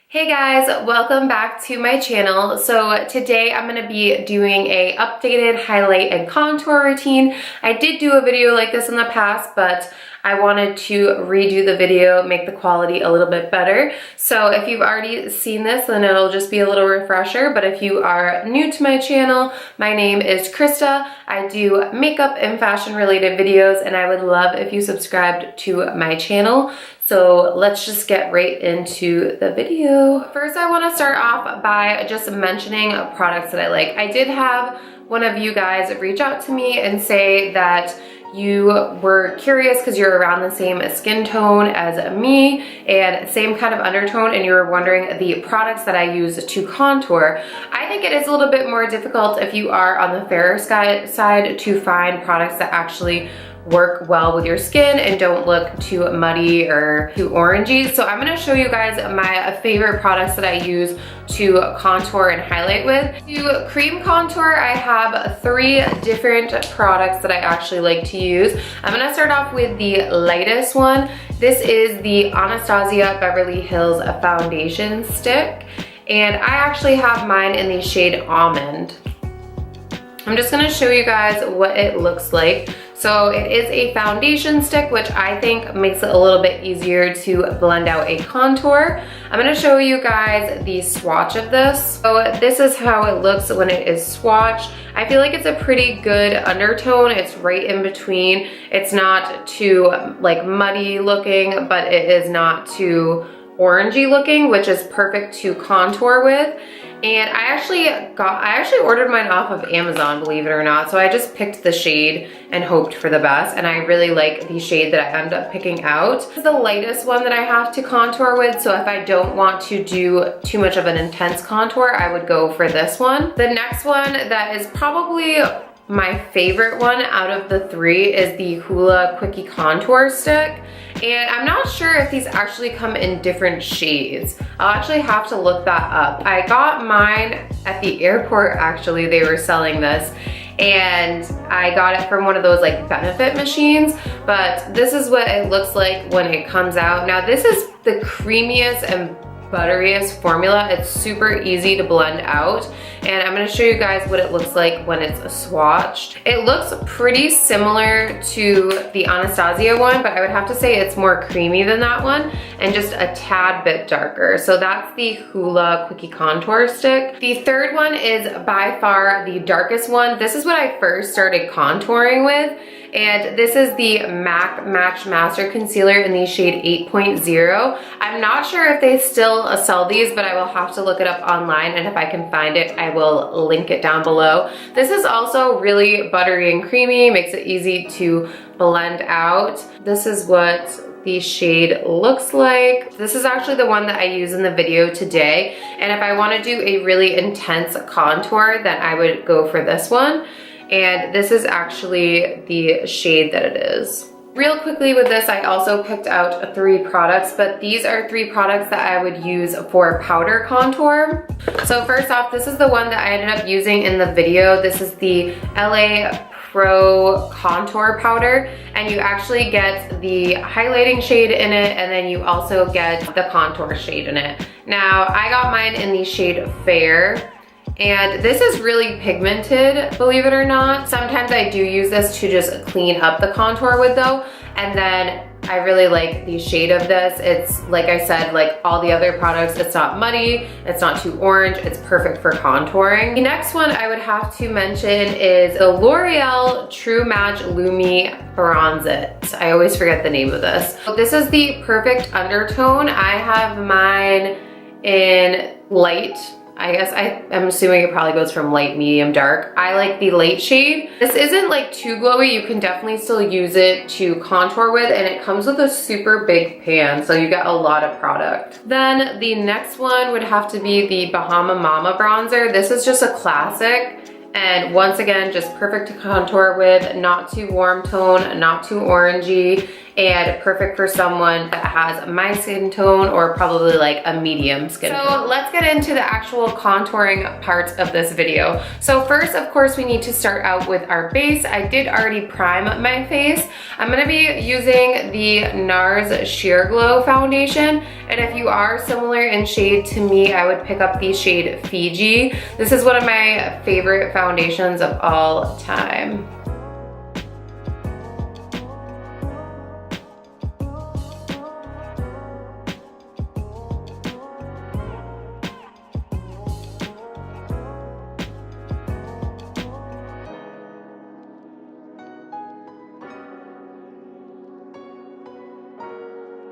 Hey guys, welcome back to my channel. So today I'm going to be doing a updated highlight and contour routine. I did do a video like this in the past, but I wanted to redo the video, make the quality a little bit better. So if you've already seen this, then it'll just be a little refresher. But if you are new to my channel, my name is Krista. I do makeup and fashion related videos, and I would love if you subscribed to my channel. So let's just get right into the video. First, I want to start off by just mentioning products that I like. I did have one of you guys reach out to me and say that you were curious because you're around the same skin tone as me and same kind of undertone, and you were wondering the products that I use to contour. I think it is a little bit more difficult if you are on the fairer side to find products that actually work well with your skin and don't look too muddy or too orangey. So I'm gonna show you guys my favorite products that I use to contour and highlight with. To cream contour, I have 3 different products that I actually like to use. I'm gonna start off with the lightest one. This is the Anastasia Beverly Hills foundation stick, and I actually have mine in the shade Almond. I'm just gonna show you guys what it looks like. So it is a foundation stick, which I think makes it a little bit easier to blend out a contour. I'm gonna show you guys the swatch of this. So this is how it looks when it is swatched. I feel like it's a pretty good undertone. It's right in between. It's not too like muddy looking, but it is not too orangey looking, which is perfect to contour with. And I actually ordered mine off of Amazon, believe it or not. So I just picked the shade and hoped for the best. And I really like the shade that I ended up picking out. This is the lightest one that I have to contour with. So if I don't want to do too much of an intense contour, I would go for this one. The next one that is probably my favorite one out of the 3 is the Hoola Quickie Contour Stick. And I'm not sure if these actually come in different shades. I'll actually have to look that up. I got mine at the airport, actually. They were selling this, and I got it from one of those like benefit machines, but this is what it looks like when it comes out. Now this is the creamiest and butteriest formula. It's super easy to blend out, and I'm going to show you guys what it looks like when it's swatched. It looks pretty similar to the Anastasia one, but I would have to say it's more creamy than that one and just a tad bit darker. So that's the Hoola Quickie Contour Stick. The third one is by far the darkest one. This is what I first started contouring with, and this is the MAC Match Master Concealer in the shade 8.0. I'm not sure if they still sell these, but I will have to look it up online, and if I can find it, I will link it down below. This is also really buttery and creamy, makes it easy to blend out. This is what the shade looks like. This is actually the one that I use in the video today, and if I want to do a really intense contour, then I would go for this one. And this is actually the shade that it is. Real quickly with this, I also picked out 3 products, but these are 3 products that I would use for powder contour. So first off, this is the one that I ended up using in the video. This is the LA Pro Contour Powder, and you actually get the highlighting shade in it, and then you also get the contour shade in it. Now, I got mine in the shade Fair. And this is really pigmented, believe it or not. Sometimes I do use this to just clean up the contour with though. And then I really like the shade of this. It's, like I said, like all the other products, it's not muddy, it's not too orange, it's perfect for contouring. The next one I would have to mention is the L'Oreal True Match Lumi Bronze It. I always forget the name of this. This is the perfect undertone. I have mine in light. I guess I'm assuming it probably goes from light, medium, dark. I like the light shade. This isn't like too glowy. You can definitely still use it to contour with, and it comes with a super big pan, so you get a lot of product. Then the next one would have to be the Bahama Mama bronzer. This is just a classic, And once again, just perfect to contour with, not too warm tone, not too orangey, and perfect for someone that has my skin tone or probably like a medium skin tone. So let's get into the actual contouring parts of this video. So first, of course, we need to start out with our base. I did already prime my face. I'm gonna be using the Nars Sheer Glow foundation. And if you are similar in shade to me, I would pick up the shade Figi. This is one of my favorite foundations of all time.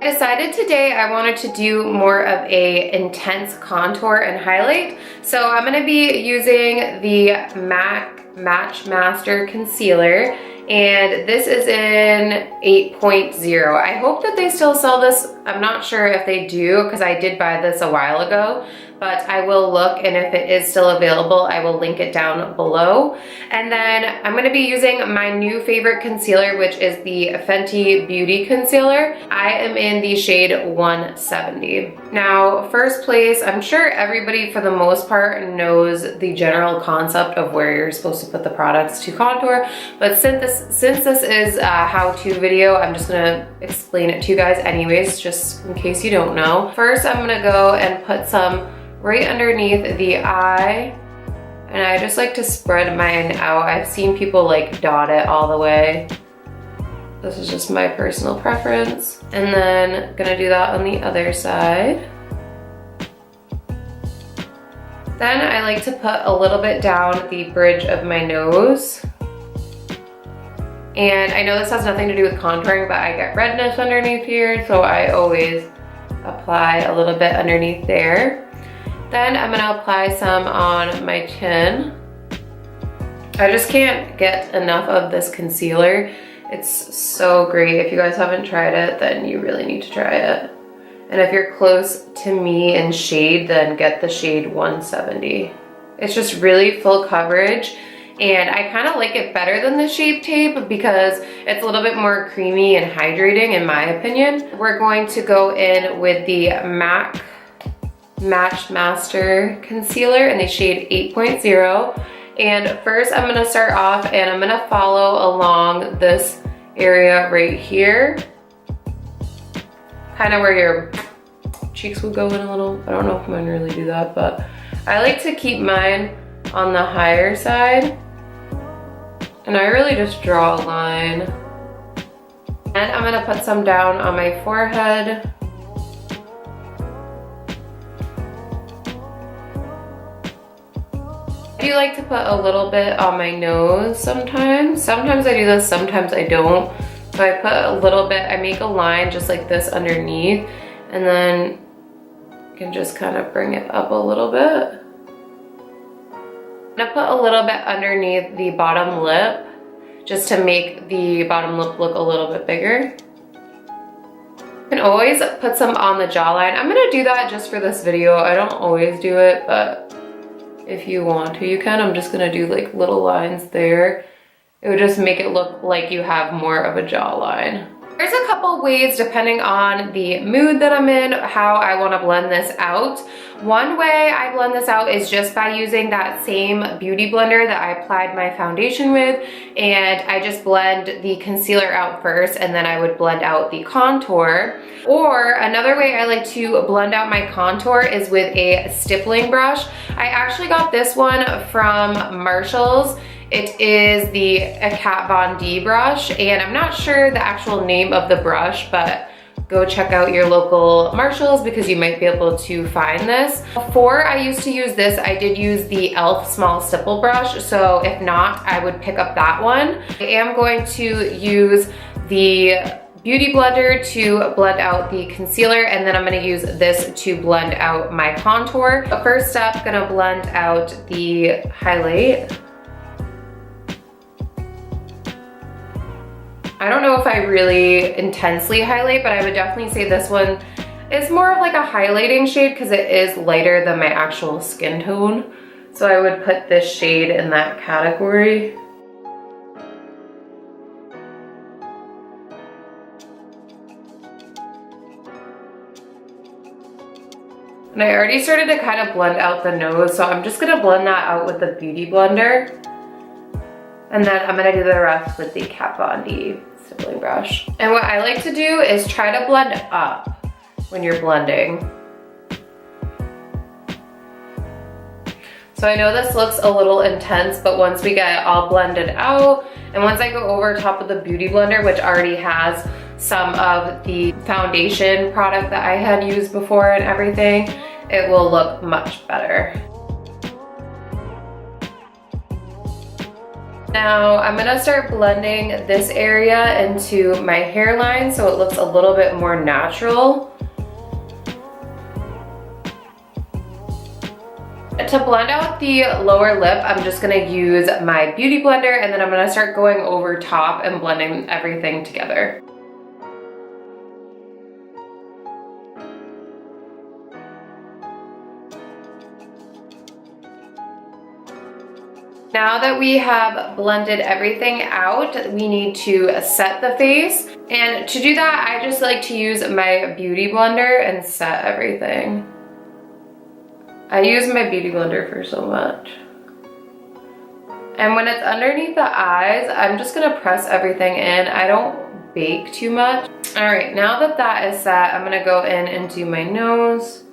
I decided today I wanted to do more of a intense contour and highlight. So I'm gonna be using the MAC Match Master Concealer, and this is in 8.0. I hope that they still sell this. I'm not sure if they do because I did buy this a while ago, but I will look, and if it is still available, I will link it down below. And then I'm gonna be using my new favorite concealer, which is the Fentybeauty concealer. I am in the shade 170. Now, first place, I'm sure everybody for the most part knows the general concept of where you're supposed to put the products to contour, but since this is a how-to video, I'm just gonna explain it to you guys anyways, just in case you don't know. First, I'm gonna go and put some right underneath the eye, and I just like to spread mine out. I've seen people like dot it all the way. This is just my personal preference. And then gonna do that on the other side. Then I like to put a little bit down the bridge of my nose. And I know this has nothing to do with contouring, but I get redness underneath here, so I always apply a little bit underneath there. Then I'm gonna apply some on my chin. I just can't get enough of this concealer. It's so great. If you guys haven't tried it, then you really need to try it. And if you're close to me in shade, then get the shade 170. It's just really full coverage, and I kind of like it better than the Shape Tape because it's a little bit more creamy and hydrating in my opinion. We're going to go in with the MAC Match Master Concealer in the shade 8.0. And first I'm gonna start off and I'm gonna follow along this area right here. Kind of where your cheeks would go in a little. I don't know if I'm gonna really do that, but I like to keep mine on the higher side. And I really just draw a line. And I'm gonna put some down on my forehead. I do like to put a little bit on my nose sometimes. Sometimes I do this, sometimes I don't. So I put a little bit, I make a line just like this underneath, and then you can just kind of bring it up a little bit. I'm gonna put a little bit underneath the bottom lip just to make the bottom lip look a little bit bigger. You can always put some on the jawline. I'm gonna do that just for this video. I don't always do it, but if you want to, you can. I'm just gonna do like little lines there. It would just make it look like you have more of a jawline. There's a couple ways, depending on the mood that I'm in, how I want to blend this out. One way I blend this out is just by using that same beauty blender that I applied my foundation with, and I just blend the concealer out first, and then I would blend out the contour. Or another way I like to blend out my contour is with a stippling brush. I actually got this one from Marshall's. It is the Kat Von D brush, and I'm not sure the actual name of the brush, but go check out your local Marshalls because you might be able to find this. Before I used to use this, I did use the e.l.f. small stipple brush, so if not, I would pick up that one. I am going to use the beauty blender to blend out the concealer, and then I'm gonna use this to blend out my contour. The first step, gonna blend out the highlight. I don't know if I really intensely highlight, but I would definitely say this one is more of like a highlighting shade because it is lighter than my actual skin tone. So I would put this shade in that category. And I already started to kind of blend out the nose, so I'm just gonna blend that out with the Beauty Blender. And then I'm gonna do the rest with the Kat Von D stippling brush. And what I like to do is try to blend up when you're blending. So I know this looks a little intense, but once we get it all blended out, and once I go over top of the Beauty Blender, which already has some of the foundation product that I had used before and everything, it will look much better. Now I'm gonna start blending this area into my hairline so it looks a little bit more natural. To blend out the lower lip, I'm just gonna use my Beauty Blender, and then I'm gonna start going over top and blending everything together. Now that we have blended everything out, we need to set the face. And to do that, I just like to use my Beauty Blender and set everything. I use my Beauty Blender for so much. And when it's underneath the eyes, I'm just gonna press everything in. I don't bake too much. All right, now that that is set, I'm gonna go in and do my nose.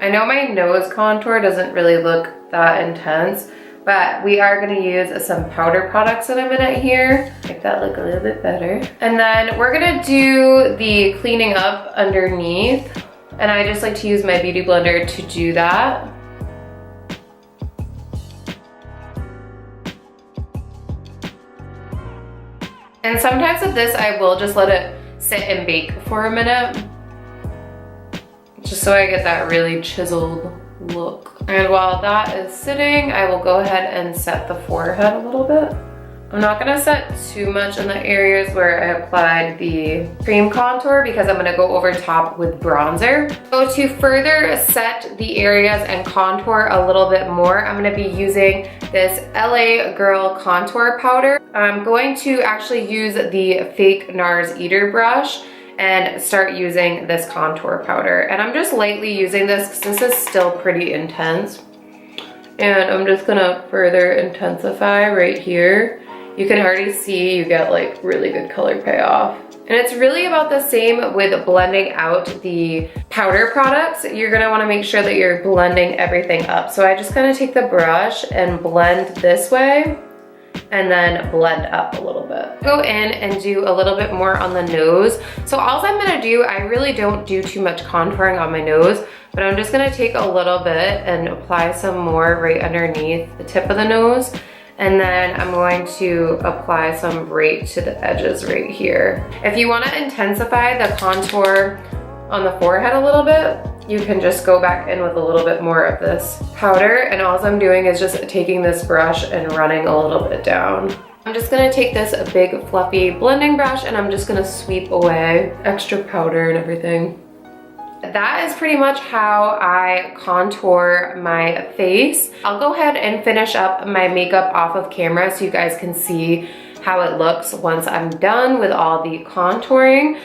I know my nose contour doesn't really look that intense, but we are gonna use some powder products in a minute here. Make that look a little bit better. And then we're gonna do the cleaning up underneath. And I just like to use my Beauty Blender to do that. And sometimes with this, I will just let it sit and bake for a minute, just so I get that really chiseled look. And while that is sitting, I will go ahead and set the forehead a little bit. I'm not gonna set too much in the areas where I applied the cream contour because I'm gonna go over top with bronzer. So to further set the areas and contour a little bit more, I'm gonna be using this LA Girl contour powder. I'm going to actually use the fake Nars Eater brush and start using this contour powder. And I'm just lightly using this because this is still pretty intense. And I'm just gonna further intensify right here. You can already see you get like really good color payoff. And it's really about the same with blending out the powder products. You're gonna wanna make sure that you're blending everything up. So I just kinda take the brush and blend this way and then blend up a little bit. Go in and do a little bit more on the nose. So all I'm gonna do, I really don't do too much contouring on my nose, but I'm just gonna take a little bit and apply some more right underneath the tip of the nose. And then I'm going to apply some right to the edges right here. If you wanna intensify the contour on the forehead a little bit, you can just go back in with a little bit more of this powder, and all I'm doing is just taking this brush and running a little bit down. I'm just gonna take this big fluffy blending brush and I'm just gonna sweep away extra powder and everything. That is pretty much how I contour my face. I'll go ahead and finish up my makeup off of camera so you guys can see how it looks once I'm done with all the contouring.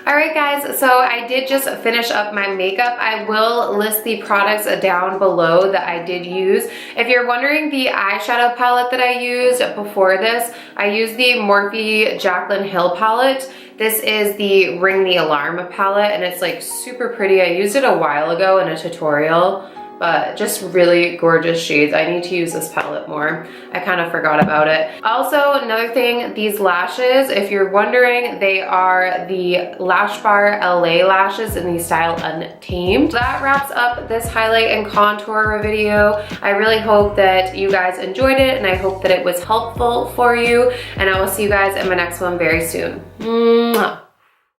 All right guys, so I did just finish up my makeup. I will list the products down below that I did use. If you're wondering the eyeshadow palette that I used before this, I used the Morphe Jaclynhill palette. This is the Ring the Alarm palette, and it's like super pretty. I used it a while ago in a tutorial, but just really gorgeous shades. I need to use this palette more. I kind of forgot about it. Also, another thing, these lashes, if you're wondering, they are the Lash Bar LA lashes in the style Untamed. That wraps up this highlight and contour video. I really hope that you guys enjoyed it, and I hope that it was helpful for you, and I will see you guys in my next one very soon. Mwah.